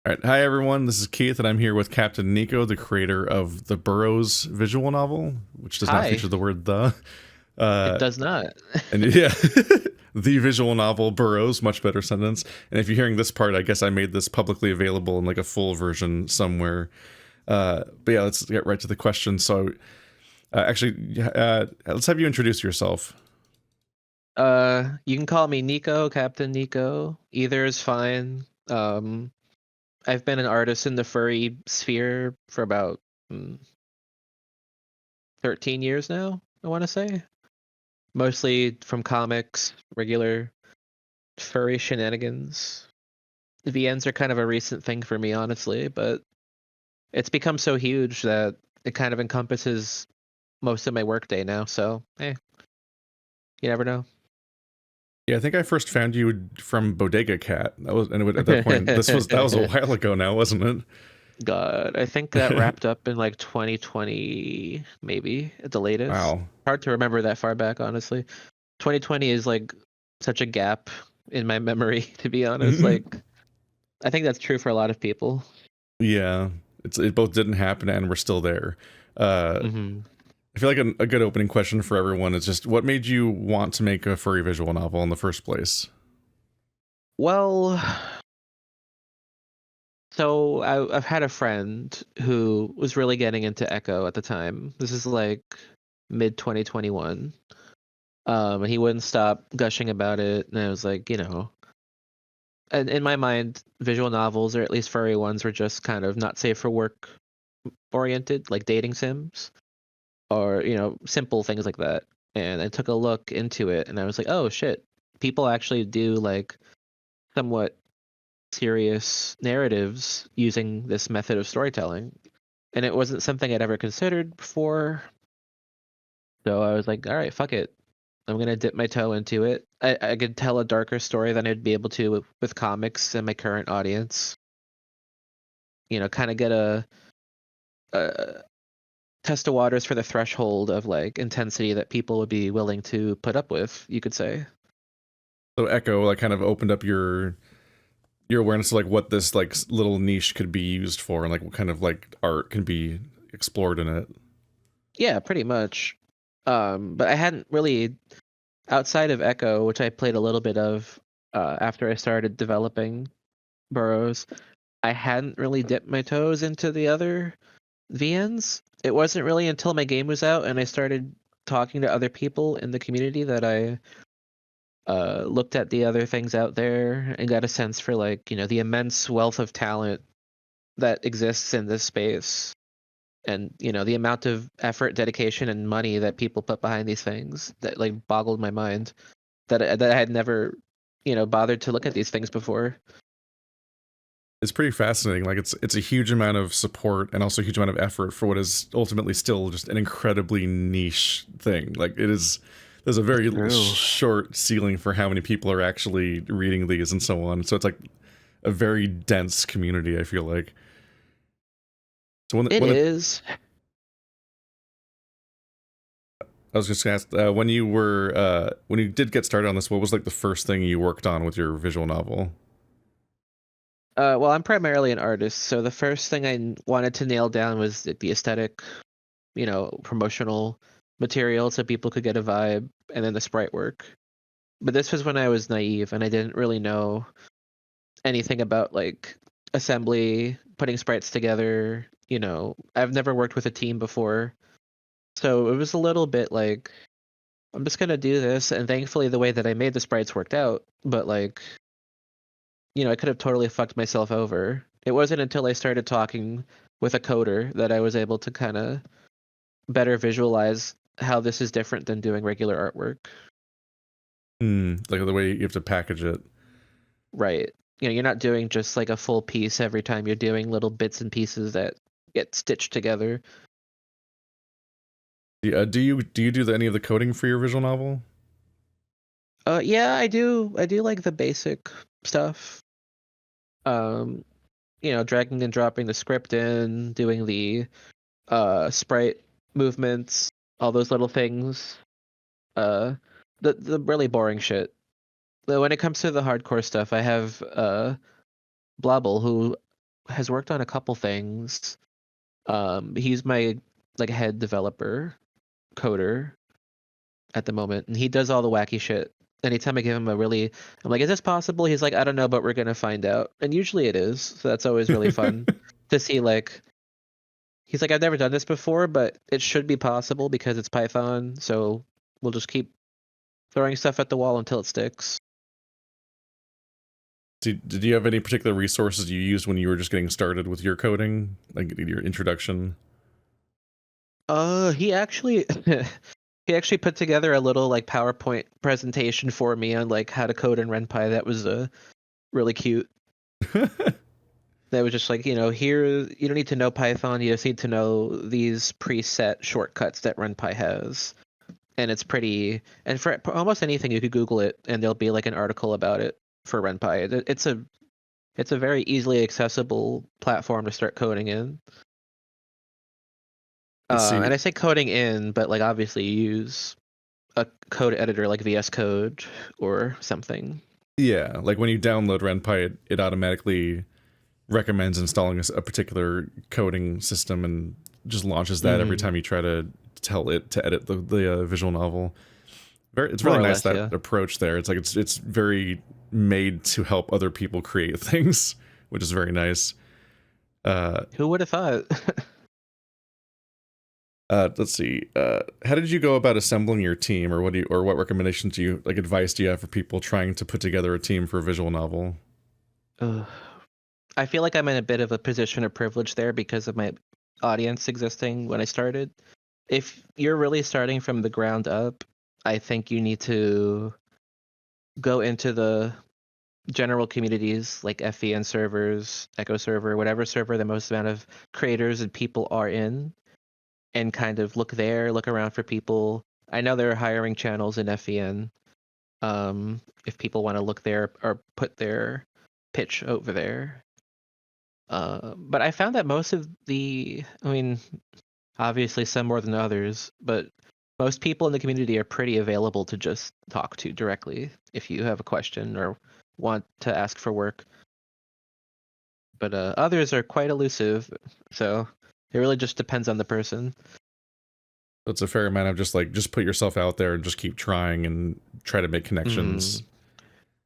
All right. Hi, everyone. This is Keith, and I'm here with Captain Nico, the creator of the Burrows visual novel, which does not Hi. feature the word the. It Uh, does not. and yeah, the visual novel Burrows, much better sentence. And if you're hearing this part, I guess I made this publicly available in like a full version somewhere. But yeah, let's get right to the question. So, let's have you introduce yourself. You can call me Nico, Captain Nico. Either is fine. I've been an artist in the furry sphere for about 13 years now, I want to say. Mostly from comics, regular furry shenanigans. The VNs are kind of a recent thing for me, honestly, but it's become so huge that it kind of encompasses most of my workday now, so hey, you never know. Yeah, I think I first found you from Bodega Cat. That was, and at that point, that was a while ago now, wasn't it? God, I think that wrapped up in like 2020, maybe at the latest. Wow. Hard to remember that far back, honestly. 2020 is like such a gap in my memory, to be honest. Like, I think that's true for a lot of people. Yeah, it both didn't happen and we're still there. Uh, hmm I feel like a good opening question for everyone is just what made you want to make a furry visual novel in the first place? Well, so I've had a friend who was really getting into Echo at the time. This is like mid 2021. And he wouldn't stop gushing about it, and I was like, and in my mind, visual novels, or at least furry ones, were just kind of not safe for work oriented, like dating sims or, simple things like that. And I took a look into it and I was like, oh shit, people actually do like somewhat serious narratives using this method of storytelling. And it wasn't something I'd ever considered before. So I was like, all right, fuck it. I'm gonna dip my toe into it. I could tell a darker story than I'd be able to with comics and my current audience. Kind of get a test the waters for the threshold of like intensity that people would be willing to put up with, you could say. So Echo like kind of opened up your awareness of like what this like little niche could be used for and like what kind of like art can be explored in it. Yeah, pretty much. But I hadn't really outside of Echo, which I played a little bit of after I started developing Burrows, I hadn't really dipped my toes into the other VNs. It wasn't really until my game was out and I started talking to other people in the community that I looked at the other things out there and got a sense for like the immense wealth of talent that exists in this space, and the amount of effort, dedication, and money that people put behind these things that like boggled my mind that I had never bothered to look at these things before. It's pretty fascinating. Like it's a huge amount of support and also a huge amount of effort for what is ultimately still just an incredibly niche thing. Like it is there's a very True. short ceiling for how many people are actually reading these and so on. So it's like a very dense community, I feel like. So It is. I was just gonna ask when you did get started on this, what was like the first thing you worked on with your visual novel? Well, I'm primarily an artist, so the first thing I wanted to nail down was the aesthetic, promotional material so people could get a vibe, and then the sprite work. But this was when I was naive and I didn't really know anything about like assembly, putting sprites together. I've never worked with a team before. So it was a little bit like, I'm just gonna do this, and thankfully the way that I made the sprites worked out, but like, I could have totally fucked myself over. It wasn't until I started talking with a coder that I was able to kind of better visualize how this is different than doing regular artwork. Like the way you have to package it. Right. You're not doing just like a full piece every time. You're doing little bits and pieces that get stitched together. Do you do any of the coding for your visual novel? Yeah, I do. I do like the basic stuff. Um, dragging and dropping the script in, doing the sprite movements, all those little things. Uh, the really boring shit. Though when it comes to the hardcore stuff, I have Blobble who has worked on a couple things. He's my like head developer, coder at the moment, and he does all the wacky shit. Anytime I give him I'm like, is this possible? He's like, I don't know, but we're gonna find out. And usually it is. So that's always really fun to see. Like, he's like, I've never done this before, but it should be possible because it's Python. So we'll just keep throwing stuff at the wall until it sticks. Did you have any particular resources you used when you were just getting started with your coding, like your introduction? He actually he actually put together a little like PowerPoint presentation for me on like how to code in RenPy. That was really cute. That was just like, here you don't need to know Python, you just need to know these preset shortcuts that RenPy has. And it's pretty, and for almost anything you could Google it and there'll be like an article about it for RenPy. It's a very easily accessible platform to start coding in. Let's see. And I say coding in, but like obviously you use a code editor like VS Code or something. Yeah, like when you download RenPy, it automatically recommends installing a particular coding system and just launches that every time you try to tell it to edit the visual novel. It's really nice, that yeah. approach there. It's like it's very made to help other people create things, which is very nice. Who would have thought? Let's see. How did you go about assembling your team, or what recommendations do you, like, advice do you have for people trying to put together a team for a visual novel? I feel like I'm in a bit of a position of privilege there because of my audience existing when I started. If you're really starting from the ground up, I think you need to go into the general communities like FVN servers, Echo server, whatever server the most amount of creators and people are in, and kind of look around for people. I know there are hiring channels in FVN. If people want to look there or put their pitch over there. But I found that most of obviously some more than others, but most people in the community are pretty available to just talk to directly if you have a question or want to ask for work. But others are quite elusive, so it really just depends on the person. It's a fair amount of just put yourself out there and just keep trying and try to make connections.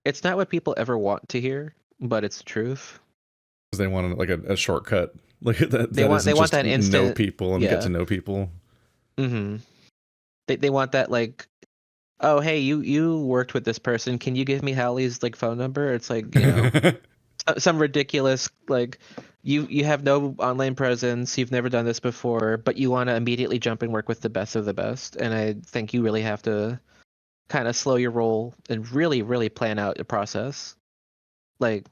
It's not what people ever want to hear, but it's the truth. Because they want like a shortcut, like that. They want that instant know people and get to know people. They want that, like, oh hey, you worked with this person, can you give me Hallie's like phone number? It's like, some ridiculous, like, you have no online presence, you've never done this before, but you want to immediately jump and work with the best of the best. And I think you really have to kind of slow your roll and really, really plan out your process. Like,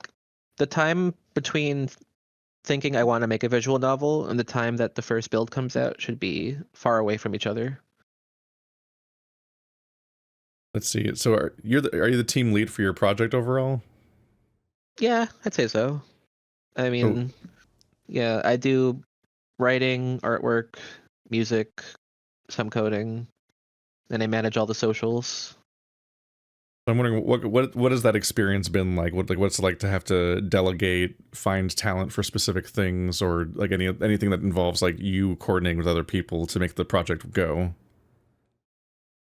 the time between thinking I want to make a visual novel and the time that the first build comes out should be far away from each other. Let's see. So are you the team lead for your project overall? Yeah, I'd say so. I mean, yeah, I do writing, artwork, music, some coding, and I manage all the socials. I'm wondering what has that experience been like? What's it like to have to delegate, find talent for specific things, or like anything that involves like you coordinating with other people to make the project go?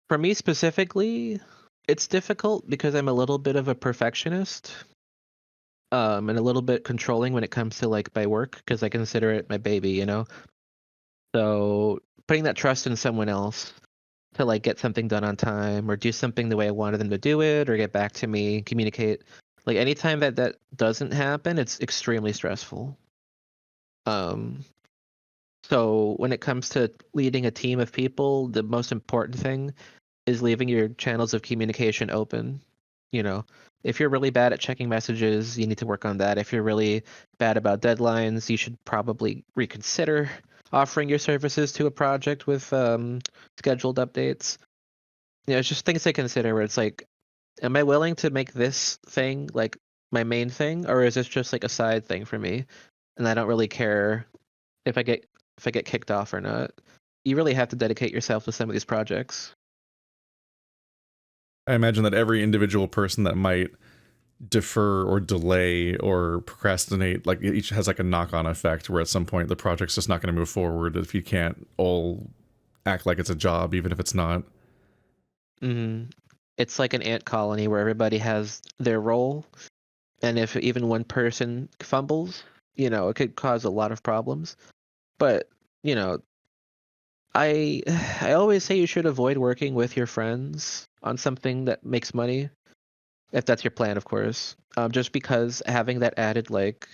For me specifically, it's difficult because I'm a little bit of a perfectionist, and a little bit controlling when it comes to like my work because I consider it my baby. So putting that trust in someone else to like get something done on time or do something the way I wanted them to do it or get back to me, communicate. Like anytime that doesn't happen, it's extremely stressful. So when it comes to leading a team of people, the most important thing is leaving your channels of communication open. If you're really bad at checking messages, you need to work on that. If you're really bad about deadlines, you should probably reconsider offering your services to a project with scheduled updates. It's just things to consider where it's like, am I willing to make this thing like my main thing, or is this just like a side thing for me? And I don't really care if I get kicked off or not. You really have to dedicate yourself to some of these projects. I imagine that every individual person that might defer or delay or procrastinate, like each has like a knock-on effect where at some point the project's just not going to move forward if you can't all act like it's a job even if it's not. Hmm. It's like an ant colony where everybody has their role, and if even one person fumbles, it could cause a lot of problems. But, you know, I I always say you should avoid working with your friends on something that makes money, if that's your plan, of course. Just because having that added, like,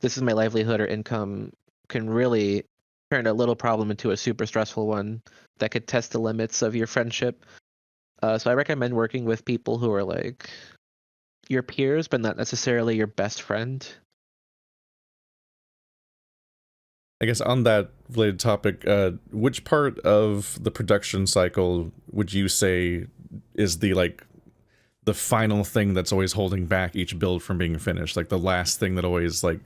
this is my livelihood or income, can really turn a little problem into a super stressful one that could test the limits of your friendship. So I recommend working with people who are like your peers, but not necessarily your best friend. I guess on that related topic, which part of the production cycle would you say is the like the final thing that's always holding back each build from being finished? Like the last thing that always like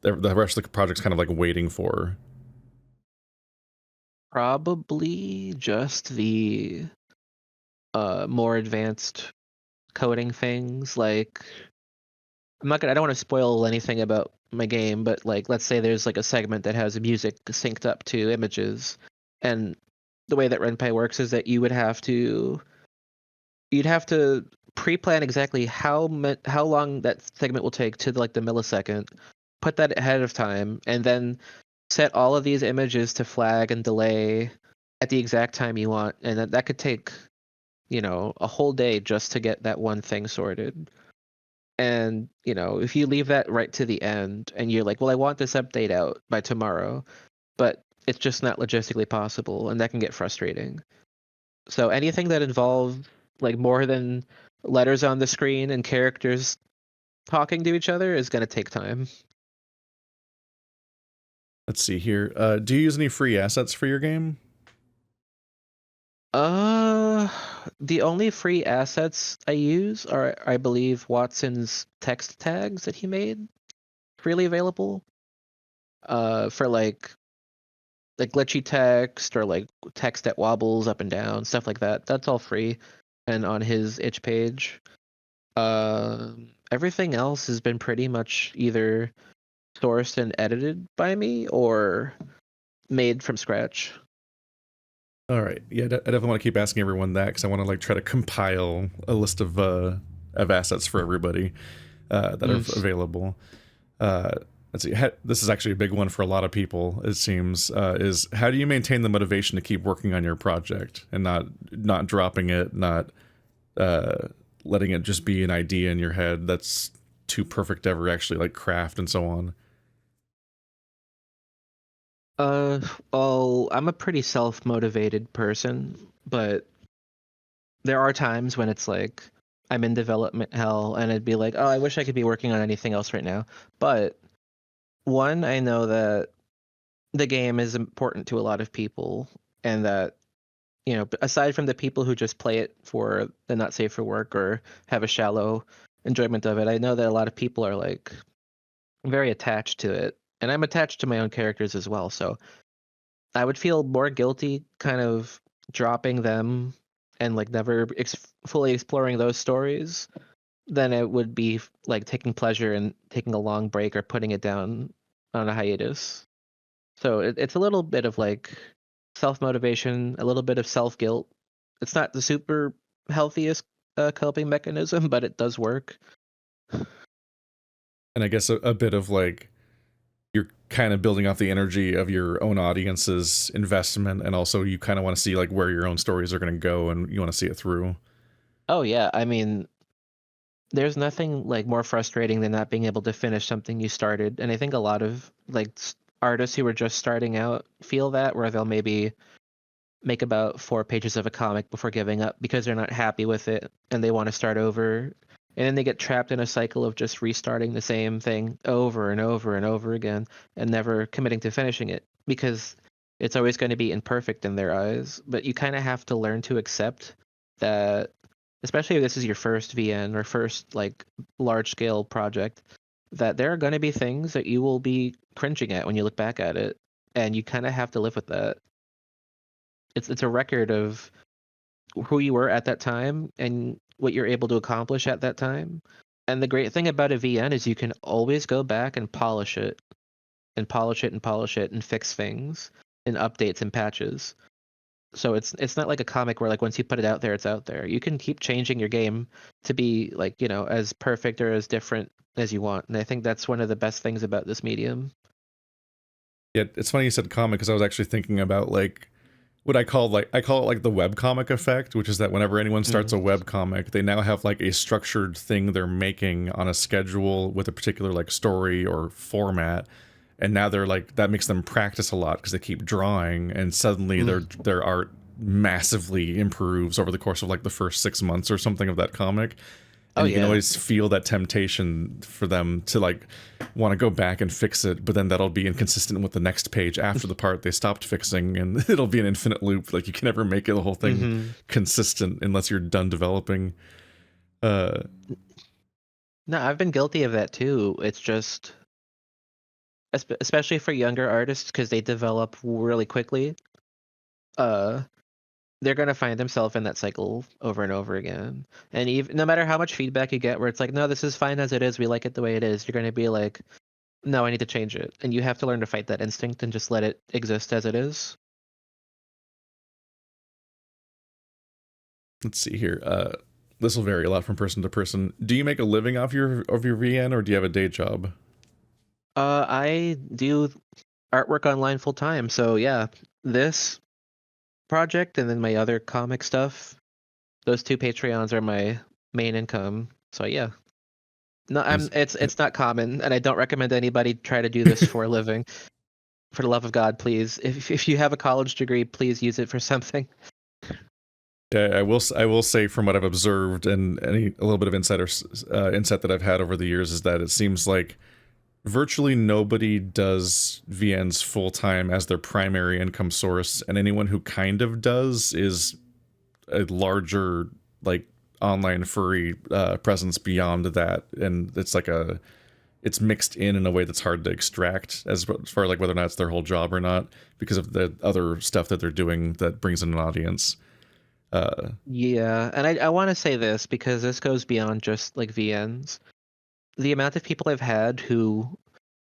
the rest of the project's kind of like waiting for. Probably just the more advanced coding things. Like, I don't want to spoil anything about my game, but like, let's say there's like a segment that has music synced up to images, and the way that Renpy works is that you'd have to pre-plan exactly how long that segment will take to like the millisecond, put that ahead of time, and then set all of these images to flag and delay at the exact time you want, and that could take a whole day just to get that one thing sorted. And if you leave that right to the end and you're like, well, I want this update out by tomorrow, but it's just not logistically possible, and that can get frustrating. So anything that involves like more than letters on the screen and characters talking to each other is going to take time. Let's see here. Do you use any free assets for your game? Uh, the only free assets I use are, I believe, Watson's text tags that he made freely available. For like glitchy text or like text that wobbles up and down, stuff like that. That's all free and on his itch page. Everything else has been pretty much either sourced and edited by me or made from scratch. All right. Yeah, I definitely want to keep asking everyone that because I want to like try to compile a list of assets for everybody that are Mm. available. Uh, let's see. This is actually a big one for a lot of people. It seems is how do you maintain the motivation to keep working on your project and not dropping it, not uh, letting it just be an idea in your head that's too perfect to ever actually like craft and so on. Uh, well, I'm a pretty self-motivated person, but there are times when it's like I'm in development hell and it'd be like, oh, I wish I could be working on anything else right now. But one, I know that the game is important to a lot of people, and that, aside from the people who just play it for the not safe for work or have a shallow enjoyment of it, I know that a lot of people are like very attached to it. And I'm attached to my own characters as well. So I would feel more guilty kind of dropping them and like never fully exploring those stories than it would be like taking pleasure in taking a long break or putting it down on a hiatus. So it's a little bit of like self motivation, a little bit of self guilt. It's not the super healthiest coping mechanism, but it does work. And I guess a bit of like you're kind of building off the energy of your own audience's investment, and also you kind of want to see like where your own stories are going to go, and you want to see it through. Oh yeah, I mean, there's nothing like more frustrating than not being able to finish something you started, and I think a lot of like artists who are just starting out feel that, where they'll maybe make about 4 pages of a comic before giving up because they're not happy with it and they want to start over. And then they get trapped in a cycle of just restarting the same thing over and over and over again and never committing to finishing it because it's always going to be imperfect in their eyes. But you kind of have to learn to accept that, especially if this is your first VN or first like large scale project, that there are going to be things that you will be cringing at when you look back at it. And you kind of have to live with that. It's a record of who you were at that time and what you're able to accomplish at that time. And the great thing about a VN is you can always go back and polish it and polish it and polish it and fix things and updates and patches. So it's not like a comic where like once you put it out there, it's out there. You can keep changing your game to be like, as perfect or as different as you want. And I think that's one of the best things about this medium. Yeah, it's funny you said comic because I was actually thinking about like what I call it like the web comic effect, which is that whenever anyone starts a web comic, they now have like a structured thing they're making on a schedule with a particular like story or format, and now they're like that makes them practice a lot because they keep drawing, and suddenly their art massively improves over the course of like the first 6 months or something of that comic. Oh And you can yeah. always feel that temptation for them to like want to go back and fix it, but then that'll be inconsistent with the next page after the part they stopped fixing, and it'll be an infinite loop. Like you can never make the whole thing consistent unless you're done developing. Uh, No, I've been guilty of that too. It's just especially for younger artists because they develop really quickly. Uh they're gonna find themselves in that cycle over and over again. And even no matter how much feedback you get, where it's like, no, this is fine as it is, we like it the way it is, you're gonna be like, no, I need to change it. And you have to learn to fight that instinct and just let it exist as it is. let's see here. This will vary a lot from person to person. Do you make a living off your VN, or do you have a day job? I do artwork online full time, so yeah, this project and then my other comic stuff, those two Patreons are my main income. So yeah. No, Nice. it's not common, and I don't recommend anybody try to do this for a living. For the love of God, please. If you have a college degree, please use it for something. Yeah, I will say from what I've observed and a little bit of insight that I've had over the years is that it seems like virtually nobody does VNs full time as their primary income source, and anyone who kind of does is a larger like online furry presence beyond that, and it's mixed in a way that's hard to extract as far like whether or not it's their whole job or not because of the other stuff that they're doing that brings in an audience. Yeah, and I want to say this because this goes beyond just like VNs. The amount of people I've had who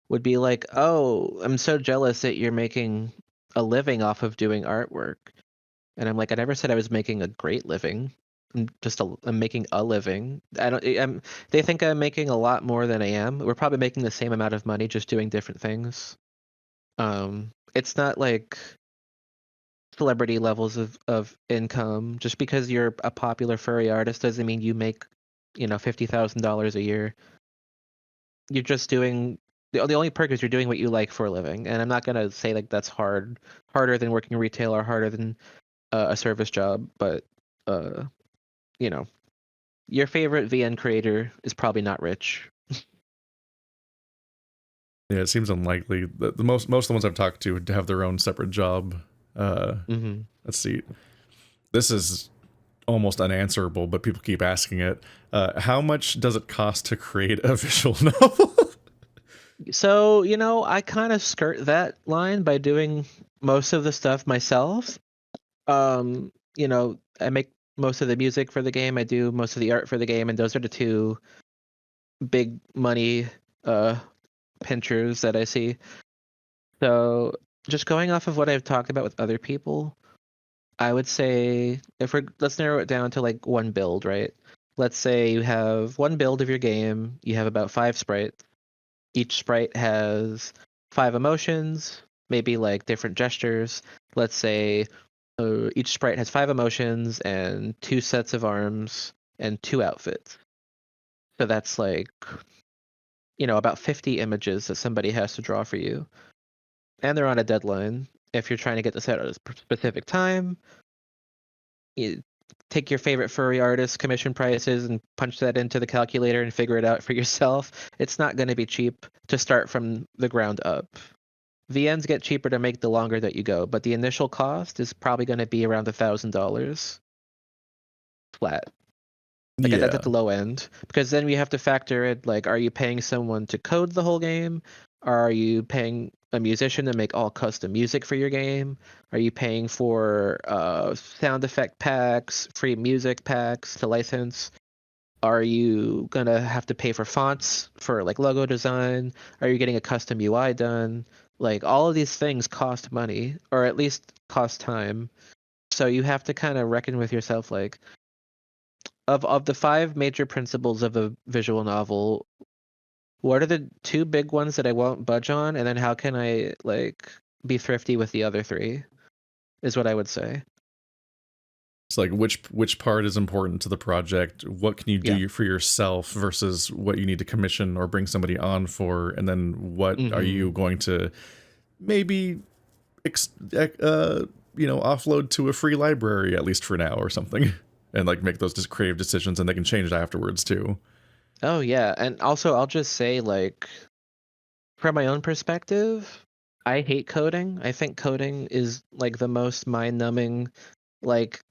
would be like, "Oh, I'm so jealous that you're making a living off of doing artwork." And I'm like, I never said I was making a great living. I'm making a living. I don't. They think I'm making a lot more than I am. We're probably making the same amount of money, just doing different things. It's not like celebrity levels of income. Just because you're a popular furry artist doesn't mean you make, $50,000 a year. You're just doing the only perk is you're doing what you like for a living. And I'm not gonna say like that's harder than working retail or harder than a service job, but uh, you know, your favorite VN creator is probably not rich. Yeah, it seems unlikely. The most of the ones I've talked to have their own separate job. Hmm. Let's see. This is almost unanswerable, but people keep asking it. How much does it cost to create a visual novel? So, I kind of skirt that line by doing most of the stuff myself. I make most of the music for the game, I do most of the art for the game, and those are the two big money uh pinchers that I see. So, just going off of what I've talked about with other people, I would say let's narrow it down to like one build, right? Let's say you have one build of your game, you have about 5 sprites. Each sprite has 5 emotions, maybe like different gestures. Let's say each sprite has 5 emotions and 2 sets of arms and 2 outfits. So that's like, about 50 images that somebody has to draw for you. And they're on a deadline. If you're trying to get this out at a specific time, you take your favorite furry artist commission prices and punch that into the calculator and figure it out for yourself. It's not going to be cheap to start from the ground up. VNs get cheaper to make the longer that you go, but the initial cost is probably going to be around $1,000 flat. Like that's at Yeah. the low end, because then we have to factor in like, are you paying someone to code the whole game? Are you paying a musician to make all custom music for your game? Are you paying for sound effect packs, free music packs to license? Are you gonna have to pay for fonts for like logo design? Are you getting a custom UI done? Like all of these things cost money, or at least cost time. So you have to kind of reckon with yourself, like of the five major principles of a visual novel, what are the two big ones that I won't budge on, and then how can I like be thrifty with the other three? Is what I would say. It's like which part is important to the project? What can you Yeah. do for yourself versus what you need to commission or bring somebody on for? And then what are Hmm. you going to maybe offload to a free library at least for now or something, and like make those just creative decisions, and they can change afterwards too. Oh yeah, and also I'll just say like from my own perspective, I hate coding. I think coding is like the most mind-numbing, like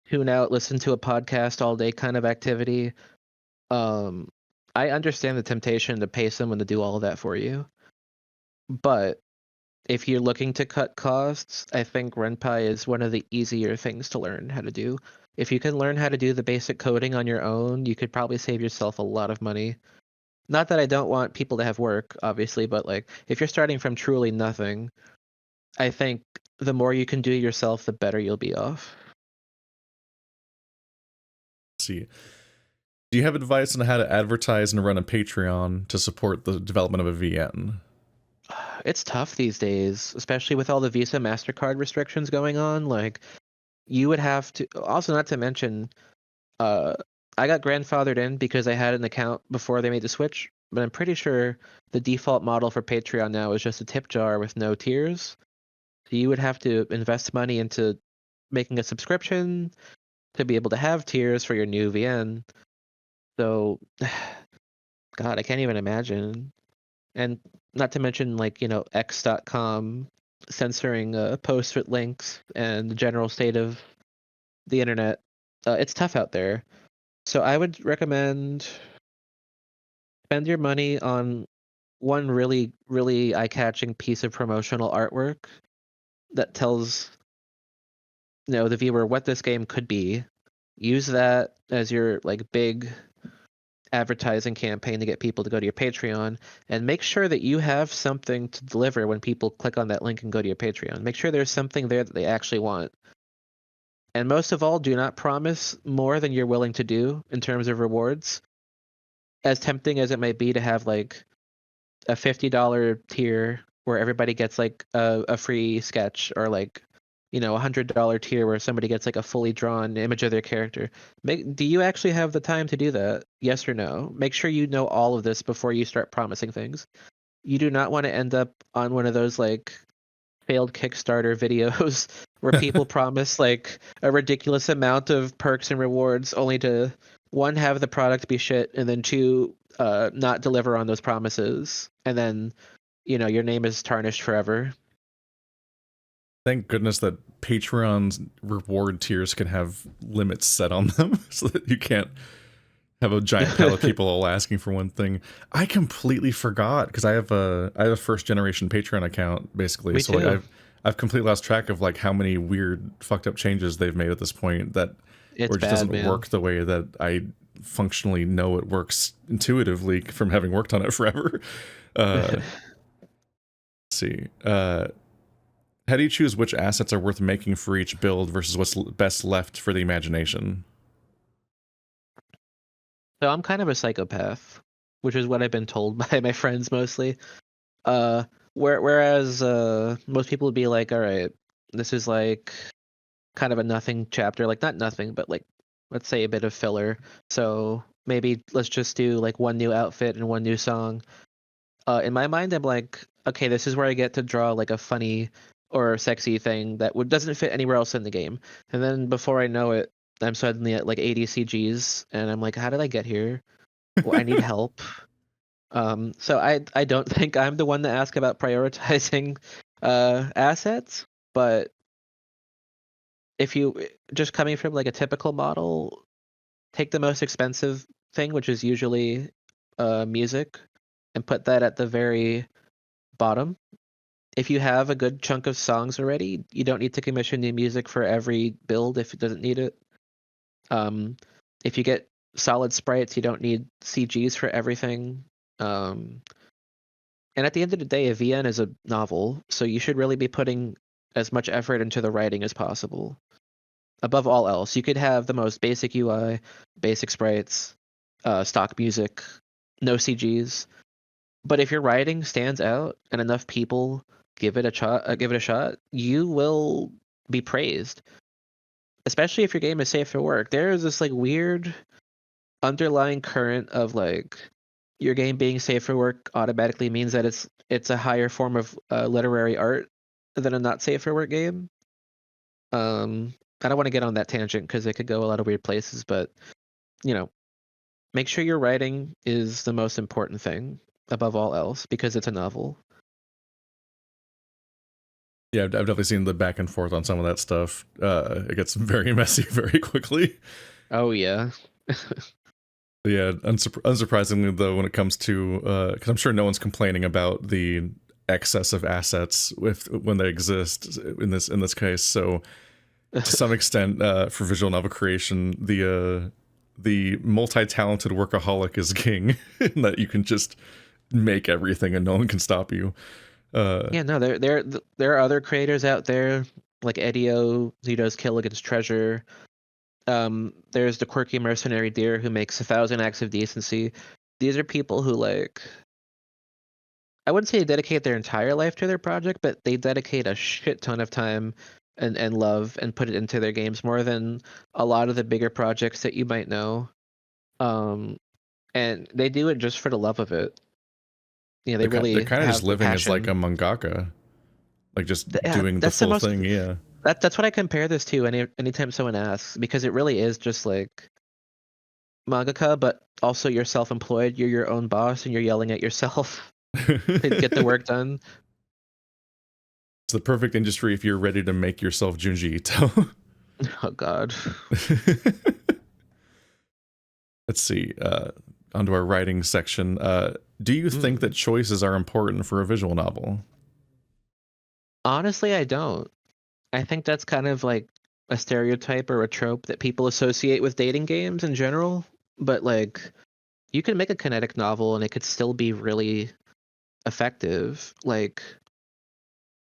tune out, listen to a podcast all day kind of activity. Um, I understand the temptation to pay someone to do all of that for you, but if you're looking to cut costs, I think RenPy is one of the easier things to learn how to do. If you can learn how to do the basic coding on your own, you could probably save yourself a lot of money. Not that I don't want people to have work, obviously, but like if you're starting from truly nothing, I think the more you can do yourself, the better you'll be off. Let's see, do you have advice on how to advertise and run a Patreon to support the development of a VN? It's tough these days, especially with all the Visa MasterCard restrictions going on. Like you would have to also not to mention uh I got grandfathered in because I had an account before they made the switch, but I'm pretty sure the default model for Patreon now is just a tip jar with no tiers. So you would have to invest money into making a subscription to be able to have tiers for your new VN. So, God, I can't even imagine. And not to mention, like, X.com censoring posts with links and the general state of the internet. It's tough out there. So I would recommend spend your money on one really, really eye-catching piece of promotional artwork that tells, the viewer what this game could be. Use that as your like big advertising campaign to get people to go to your Patreon, and make sure that you have something to deliver when people click on that link and go to your Patreon. Make sure there's something there that they actually want. And most of all, do not promise more than you're willing to do in terms of rewards. As tempting as it might be to have like a $50 tier where everybody gets like a free sketch, or like $100 tier where somebody gets like a fully drawn image of their character. Do you actually have the time to do that? Yes or no? Make sure you know all of this before you start promising things. You do not want to end up on one of those like failed Kickstarter videos where people promise like a ridiculous amount of perks and rewards only to one, have the product be shit, and then two, not deliver on those promises, and then your name is tarnished forever. Thank goodness that Patreon's reward tiers can have limits set on them so that you can't have a giant pile of people all asking for one thing. I completely forgot because I have a first generation Patreon account basically. Me So like too. I've completely lost track of like how many weird fucked up changes they've made at this point that It's or it just bad, doesn't man. work the way that I functionally know it works intuitively from having worked on it forever. Let's see. How do you choose which assets are worth making for each build versus what's best left for the imagination? So I'm kind of a psychopath, which is what I've been told by my friends mostly. Uh, whereas most people would be like, all right, this is like kind of a nothing chapter, like not nothing, but like let's say a bit of filler. So maybe let's just do like one new outfit and one new song. In my mind, I'm like, okay, this is where I get to draw like a funny or sexy thing that doesn't fit anywhere else in the game. And then before I know it, I'm suddenly at like 80 CGs, and I'm like, how did I get here? Well, I need help. So I don't think I'm the one to ask about prioritizing assets, but if you just coming from like a typical model, take the most expensive thing, which is usually music, and put that at the very bottom. If you have a good chunk of songs already, you don't need to commission new music for every build if it doesn't need it. Um, if you get solid sprites. You don't need CGs for everything. Um, and at the end of the day, a VN is a novel, so you should really be putting as much effort into the writing as possible. Above all else, you could have the most basic UI, basic sprites, stock music, no CGs. But if your writing stands out and enough people give it a shot, you will be praised. Especially if your game is safe for work. There is this like weird underlying current of like your game being safe for work automatically means that it's a higher form of literary art than a not safe for work game. I don't want to get on that tangent because it could go a lot of weird places, but you know, make sure your writing is the most important thing above all else because it's a novel. Yeah, I've definitely seen the back and forth on some of that stuff. It gets very messy very quickly. Oh yeah. But yeah, unsurprisingly though, when it comes to, because I'm sure no one's complaining about the excess of assets when they exist in this case. So to some extent, for visual novel creation, the multi-talented workaholic is king, in that you can just make everything and no one can stop you. Yeah, no, there are other creators out there like Edio who does Kill Against Treasure. There's the quirky mercenary deer who makes 1,000 acts of decency. These are people who like I wouldn't say they dedicate their entire life to their project, but they dedicate a shit ton of time and love and put it into their games more than a lot of the bigger projects that you might know. Um, and they do it just for the love of it. You know, they They're really kind of just have the living as like a passion. mangaka, like just Yeah, doing the that's the full most thing. Yeah. that's what I compare this to anytime someone asks because it really is just like mangaka, but also you're self-employed, you're your own boss, and you're yelling at yourself to get the work done. It's the perfect industry if you're ready to make yourself Junji Ito. Oh God. Let's see. Onto our writing section. Do you think that Mm. choices are important for a visual novel? Honestly, I don't. I think that's kind of like a stereotype or a trope that people associate with dating games in general. But like, you can make a kinetic novel and it could still be really effective. Like,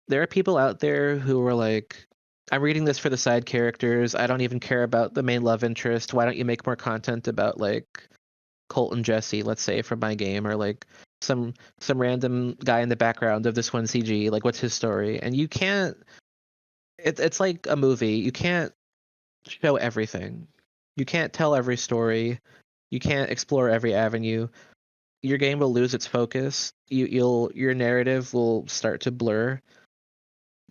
there are people out there who are like, I'm reading this for the side characters. I don't even care about the main love interest. Why don't you make more content about like Colt and Jesse, let's say, from my game, or like some random guy in the background of this one CG? Like, what's his story? And you can't. It's like a movie. You can't show everything. You can't tell every story. You can't explore every avenue. Your game will lose its focus. Your narrative will start to blur.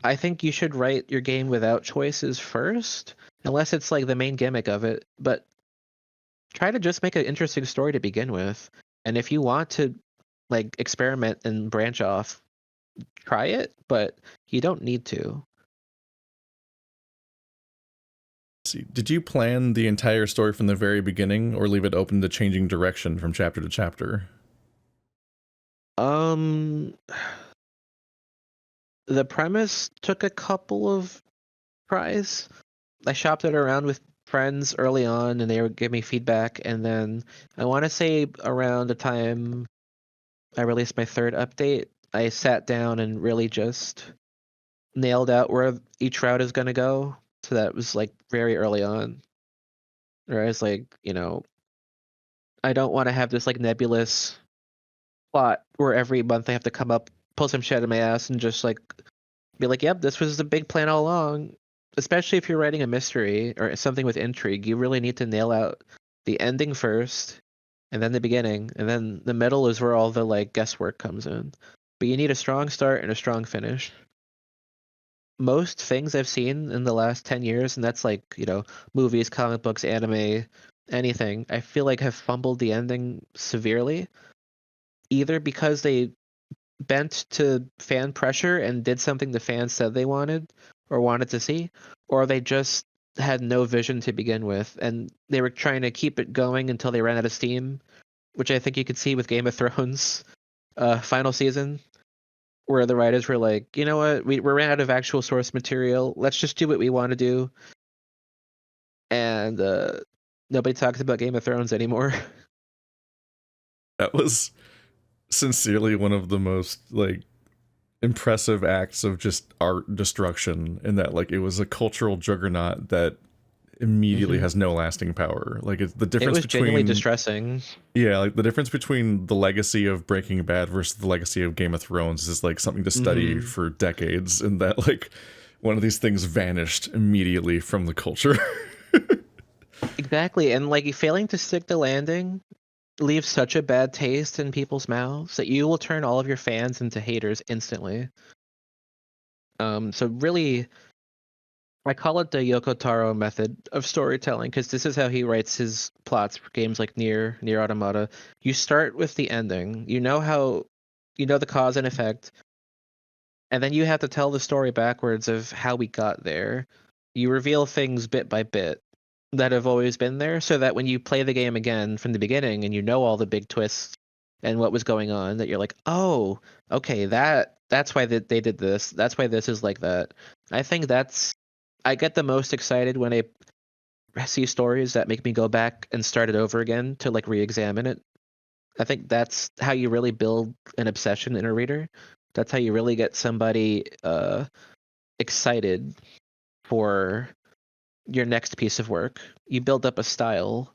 I think you should write your game without choices first, unless it's like the main gimmick of it. But try to just make an interesting story to begin with. And if you want to like experiment and branch off, try it, but you don't need to. Let's see. Did you plan the entire story from the very beginning or leave it open to changing direction from chapter to chapter? Um the premise took a couple of tries. I shopped it around with friends early on and they would give me feedback and then I want to say around the time I released my third update, I sat down and really just nailed out where each route is going to go. So that was like very early on. Where I was like, I don't want to have this like nebulous plot where every month I have to come up, pull some shit out of my ass, and just like be like, "Yep, this was the big plan all along." Especially if you're writing a mystery or something with intrigue, you really need to nail out the ending first, and then the beginning, and then the middle is where all the like guesswork comes in. But you need a strong start and a strong finish. Most things I've seen in the last 10 years, and that's like, movies, comic books, anime, anything, I feel like have fumbled the ending severely, either because they bent to fan pressure and did something the fans said they wanted or wanted to see, or they just had no vision to begin with, and they were trying to keep it going until they ran out of steam, which I think you could see with Game of Thrones final season where the writers were like, you know what, we ran out of actual source material. Let's just do what we want to do. And Nobody talks about Game of Thrones anymore. That was sincerely one of the most like impressive acts of just art destruction, in that like it was a cultural juggernaut that immediately Hmm. has no lasting power. Like it's the It difference was genuinely between, distressing. yeah, like the difference between the legacy of Breaking Bad versus the legacy of Game of Thrones is like something to study Hmm. for decades, and that like one of these things vanished immediately from the culture. Exactly, and like failing to stick the landing leaves such a bad taste in people's mouths that you will turn all of your fans into haters instantly. So really, I call it the Yoko Taro method of storytelling because this is how he writes his plots for games like Near Automata. You start with the ending. You know the cause and effect, and then you have to tell the story backwards of how we got there. You reveal things bit by bit that have always been there, so that when you play the game again from the beginning and you know all the big twists and what was going on, that you're like, oh, okay, that's why they did this. That's why this is like that. I think that's I get the most excited when I see stories that make me go back and start it over again to like re-examine it. I think that's how you really build an obsession in a reader. That's how you really get somebody excited for your next piece of work. You build up a style.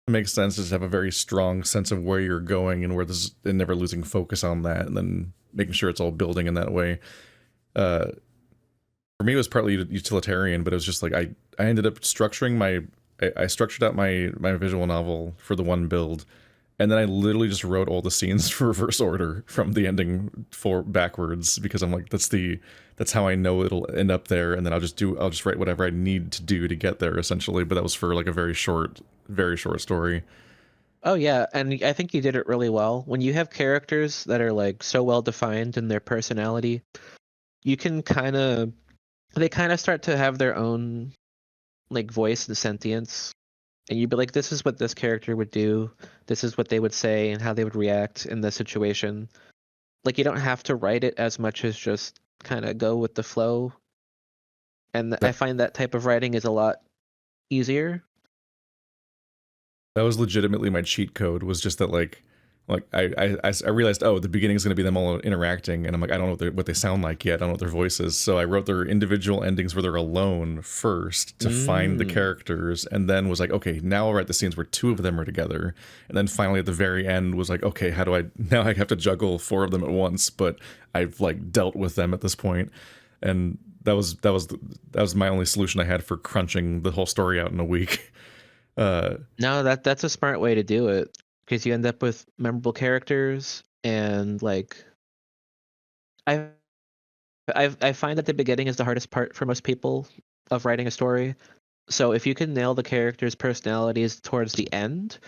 It makes sense to just have a very strong sense of where you're going and where this, and never losing focus on that, and then making sure it's all building in that way. Uh, for me, it was partly utilitarian, but it was just like I ended up structuring I structured out my visual novel for the one build, and then I literally just wrote all the scenes for reverse order from the ending for backwards, because I'm like, that's how I know it'll end up there, and then I'll just write whatever I need to do to get there, essentially. But that was for like a very short story. Oh yeah, and I think you did it really well. When you have characters that are like so well defined in their personality, you can kind of they kind of start to have their own like voice and sentience. And you'd be like, this is what this character would do, this is what they would say and how they would react in this situation. Like you don't have to write it as much as just kind of go with the flow. And I That find that type of writing is a lot easier. that was legitimately my cheat code. Was just that like I realized, oh, the beginning is going to be them all interacting, and I'm like, I don't know what they sound like yet. I don't know what their voice is. So I wrote their individual endings where they're alone first to find the Mm. characters, and then was like, okay, now I'll write the scenes where two of them are together, and then finally at the very end was like, okay, how do I now? I have to juggle four of them at once, but I've like dealt with them at this point, and that was my only solution I had for crunching the whole story out in a week. Uh, No, that's a smart way to do it because you end up with memorable characters and like I I find that the beginning is the hardest part for most people of writing a story. So if you can nail the characters' personalities towards the end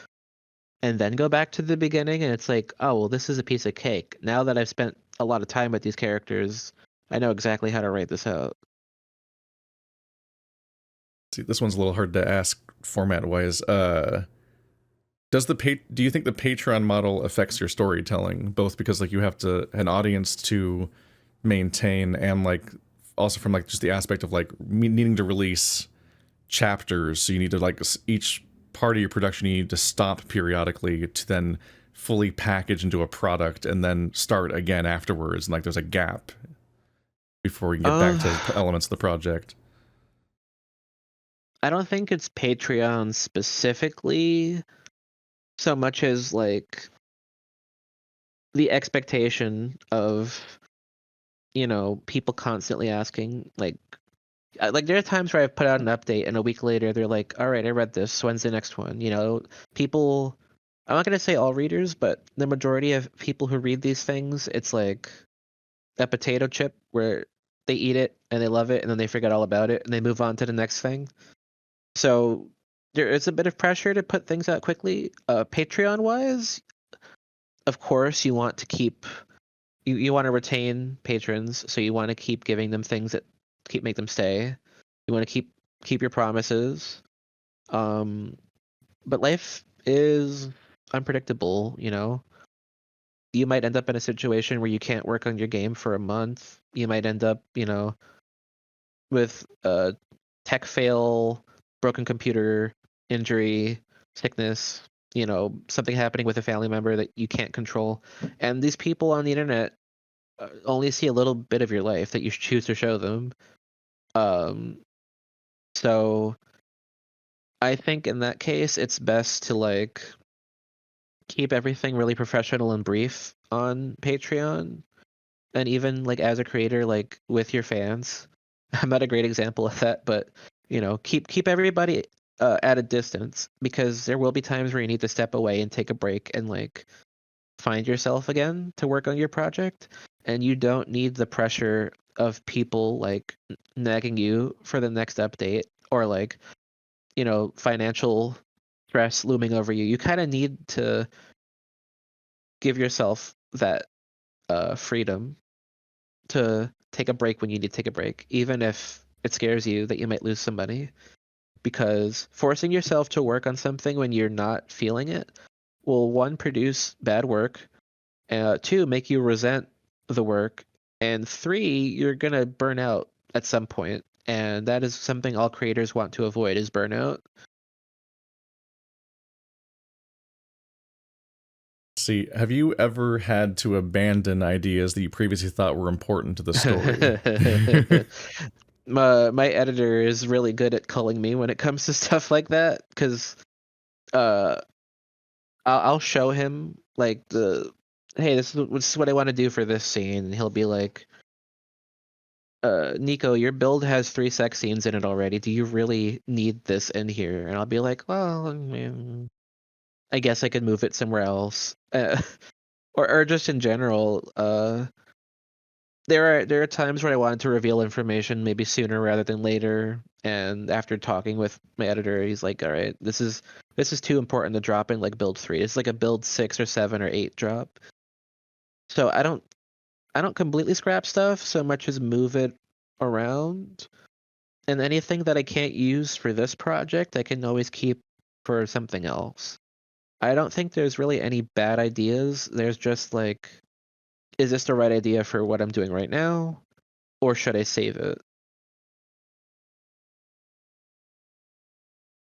and then go back to the beginning and it's like, oh, well, this is a piece of cake. Now that I've spent a lot of time with these characters, I know exactly how to write this out. see, this one's a little hard to ask format wise. Do you think the Patreon model affects your storytelling, both because like you have to an audience to maintain, and like also from like just the aspect of like needing to release chapters, so you need to like each part of your production you need to stop periodically to then fully package into a product and then start again afterwards, and like there's a gap before we can get back to Uh, elements of the project. I don't think it's Patreon specifically so much as like the expectation of people constantly asking like there are times where I've put out an update and a week later they're like, all right, I read this, when's the next one? People, I'm not going to say all readers, but the majority of people who read these things, it's like a potato chip where they eat it and they love it and then they forget all about it and they move on to the next thing. So there is a bit of pressure to put things out quickly. Patreon wise, of course, you want to retain patrons, so you want to keep giving them things that make them stay. You want to keep your promises. Um, but life is unpredictable, you know. You might end up in a situation where you can't work on your game for a month. You might end up, with a tech fail, broken computer, injury, sickness, something happening with a family member that you can't control. And these people on the internet only see a little bit of your life that you choose to show them. Um, so I think in that case, it's best to like keep everything really professional and brief on Patreon, and even like as a creator, like with your fans. I'm not a great example of that, but keep everybody at a distance, because there will be times where you need to step away and take a break and like find yourself again to work on your project, and you don't need the pressure of people like nagging you for the next update, or like financial stress looming over you. You kind of need to give yourself that freedom to take a break when you need to take a break, even if it scares you that you might lose some money. Because forcing yourself to work on something when you're not feeling it will, one, produce bad work, two, make you resent the work, and three, you're gonna burn out at some point, and that is something all creators want to avoid, is burnout. See, have you ever had to abandon ideas that you previously thought were important to the story? My editor is really good at culling me when it comes to stuff like that, because uh, I'll show him like hey, this is what I want to do for this scene, and he'll be like, Nico, your build has 3 sex scenes in it already. Do you really need this in here? And I'll be like, well, I mean, I guess I could move it somewhere else, or just in general. There are times where I wanted to reveal information maybe sooner rather than later, and after talking with my editor, he's like, all right, this is too important to drop in like build 3. It's like a build 6 or 7 or 8 drop. So I don't completely scrap stuff so much as move it around. And anything that I can't use for this project, I can always keep for something else. I don't think there's really any bad ideas. There's just like, is this the right idea for what I'm doing right now? Or should I save it?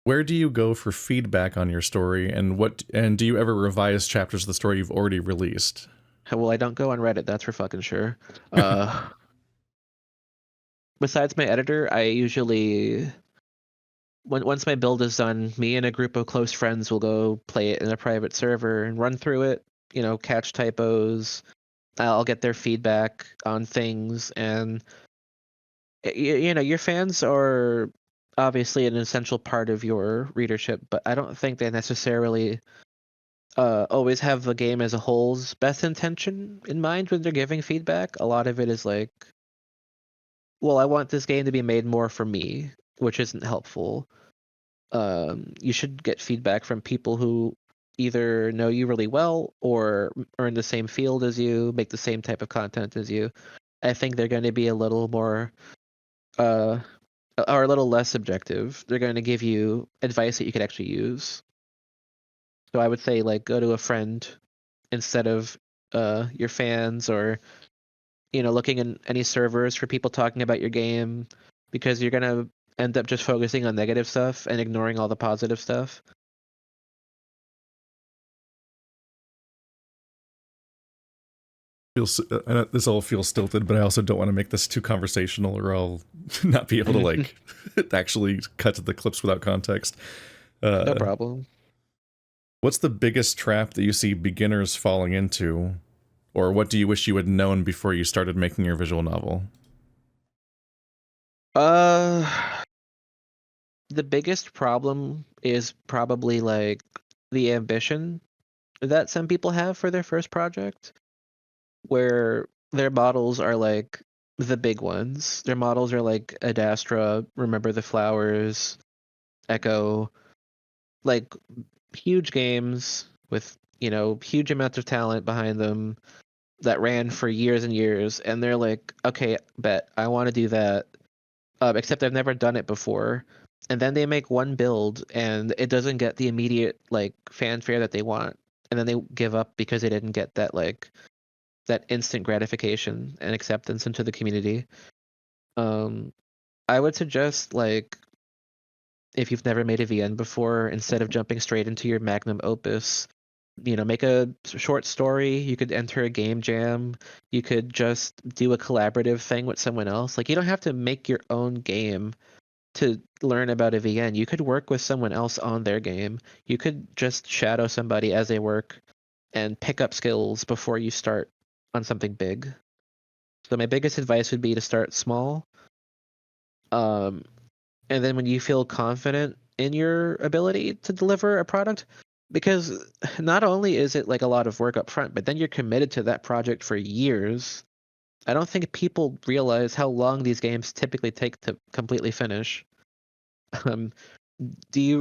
Where do you go for feedback on your story, and do you ever revise chapters of the story you've already released? Well, I don't go on Reddit, that's for fucking sure. Uh, Besides my editor, I usually, once my build is done, me and a group of close friends will go play it in a private server and run through it, catch typos. I'll get their feedback on things, and your fans are obviously an essential part of your readership, but I don't think they necessarily always have the game as a whole's best intention in mind when they're giving feedback. A lot of it is like, well, I want this game to be made more for me, which isn't helpful. You should get feedback from people who either know you really well or are in the same field as you, make the same type of content as you. I think they're going to be a little more, uh, or a little less subjective. They're going to give you advice that you could actually use. So I would say, like, go to a friend instead of your fans, or looking in any servers for people talking about your game, because you're gonna end up just focusing on negative stuff and ignoring all the positive stuff. This all feels stilted, but I also don't want to make this too conversational, or I'll not be able to like actually cut to the clips without context. No Uh, problem. what's the biggest trap that you see beginners falling into, or what do you wish you had known before you started making your visual novel? Uh, the biggest problem is probably like the ambition that some people have for their first project, where their models are like the big ones. Their models are like Adastra, Remember the Flowers, Echo, like huge games with, huge amounts of talent behind them that ran for years and years. And they're like, okay, bet I want to do that. Except I've never done it before. And then they make one build and it doesn't get the immediate like fanfare that they want. And then they give up because they didn't get that like that instant gratification and acceptance into the community. Um, I would suggest like if you've never made a VN before, instead of jumping straight into your magnum opus, make a short story. You could enter a game jam. You could just do a collaborative thing with someone else. Like, you don't have to make your own game to learn about a VN. You could work with someone else on their game. You could just shadow somebody as they work and pick up skills before you start on something big. So my biggest advice would be to start small. Um, and then when you feel confident in your ability to deliver a product, because not only is it like a lot of work up front, but then you're committed to that project for years. I don't think people realize how long these games typically take to completely finish. Um,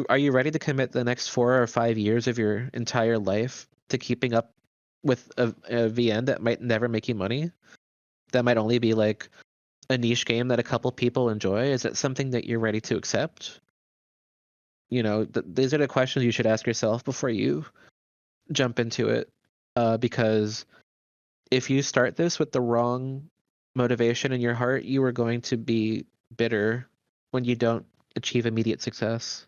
are you ready to commit the next 4 or 5 years of your entire life to keeping up with a VN that might never make you money? That might only be like a niche game that a couple people enjoy. Is that something that you're ready to accept? These are the questions you should ask yourself before you jump into it. Because if you start this with the wrong motivation in your heart, you are going to be bitter when you don't achieve immediate success.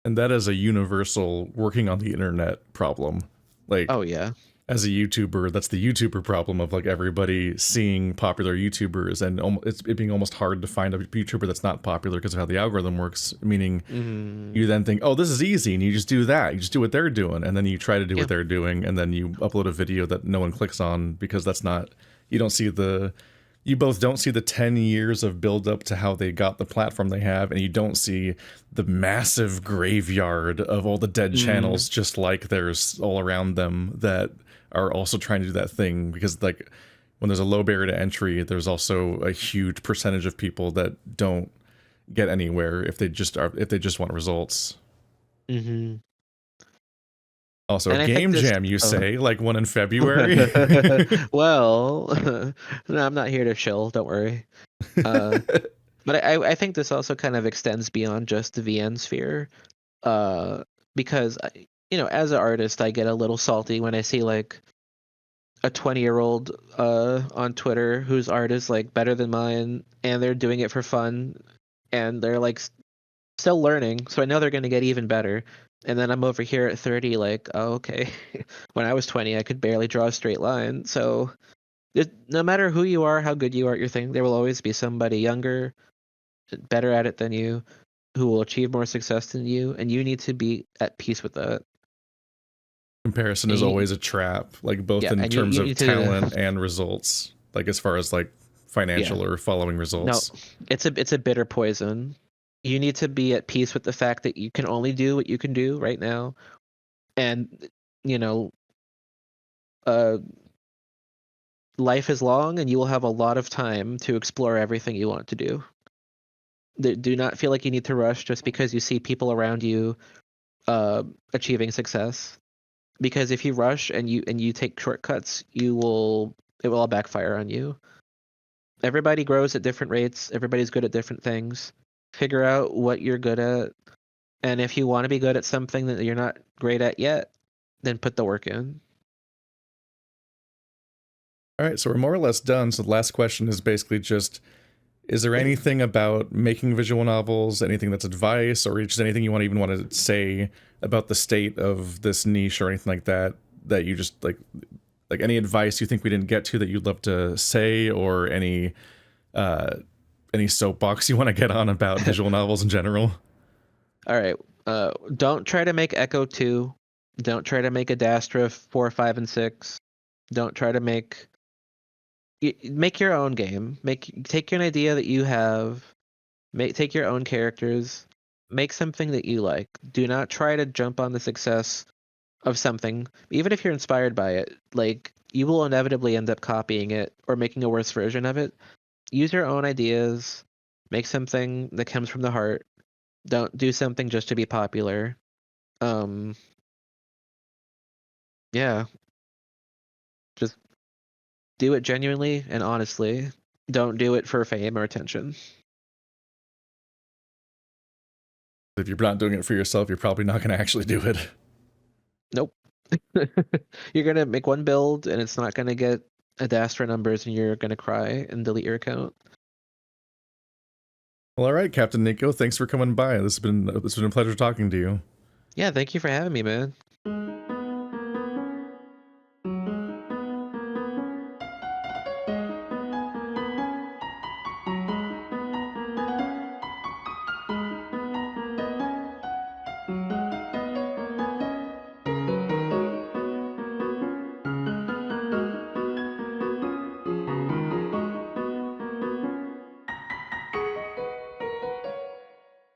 And that is a universal working on the internet problem. Like, Oh yeah. as a YouTuber, that's the YouTuber problem of like everybody seeing popular YouTubers and it being almost hard to find a YouTuber that's not popular because of how the algorithm works. Meaning, you then think, oh, this is easy, and you just do that. You just do what they're doing, and then you try to do what they're doing, and then you upload a video that no one clicks on because that's not. You both don't see the 10 years of build up to how they got the platform they have, and you don't see the massive graveyard of all the dead channels just like there's all around them that are also trying to do that thing. Because like when there's a low barrier to entry, there's also a huge percentage of people that don't get anywhere if they just want results. Also, And a I think game this. jam, you say, like one in February? Well, no, I'm not here to chill. Don't worry. But I think this also kind of extends beyond just the VN sphere. Because as an artist, I get a little salty when I see like a 20-year-old on Twitter whose art is like better than mine, and they're doing it for fun, and they're like still learning, so I know they're going to get even better. And then I'm over here at 30, like, oh, okay. When I was 20, I could barely draw a straight line. So no matter who you are, how good you are at your thing, there will always be somebody younger, better at it than you, who will achieve more success than you, and you need to be at peace with that. Comparison And is always a trap, like both yeah, in and terms you of need to. talent and results, like as far as like Yeah, financial or following no, results. it's a bitter poison. You need to be at peace with the fact that you can only do what you can do right now, and you know, uh, life is long, and you will have a lot of time to explore everything you want to do. Do not feel like you need to rush just because you see people around you achieving success. Because if you rush and you take shortcuts, it will all backfire on you. Everybody grows at different rates. Everybody's good at different things. Figure out what you're good at, and if you want to be good at something that you're not great at yet, then put the work in. All right, so we're more or less done. So the last question is basically just, is there anything about making visual novels, anything that's advice, or just anything you want to say about the state of this niche or anything like that, that you just like any advice you think we didn't get to that you'd love to say, or any soapbox you want to get on about visual novels in general? All right. Don't try to make Echo 2. Don't try to make Adastra 4, 5, and 6. Don't try to make your own game. Take an idea that you have, take your own characters, make something that you like. Do not try to jump on the success of something, even if you're inspired by it. Like, you will inevitably end up copying it or making a worse version of it. Use your own ideas. Make something that comes from the heart. Don't do something just to be popular. Um, yeah, just do it genuinely and honestly. Don't do it for fame or attention. If you're not doing it for yourself, you're probably not going to actually do it. Nope. You're gonna make one build and it's not gonna get Adastra numbers, and you're gonna cry and delete your account. Well, all right, Captain Nico, thanks for coming by. It's been a pleasure talking to you. Yeah, thank you for having me, man.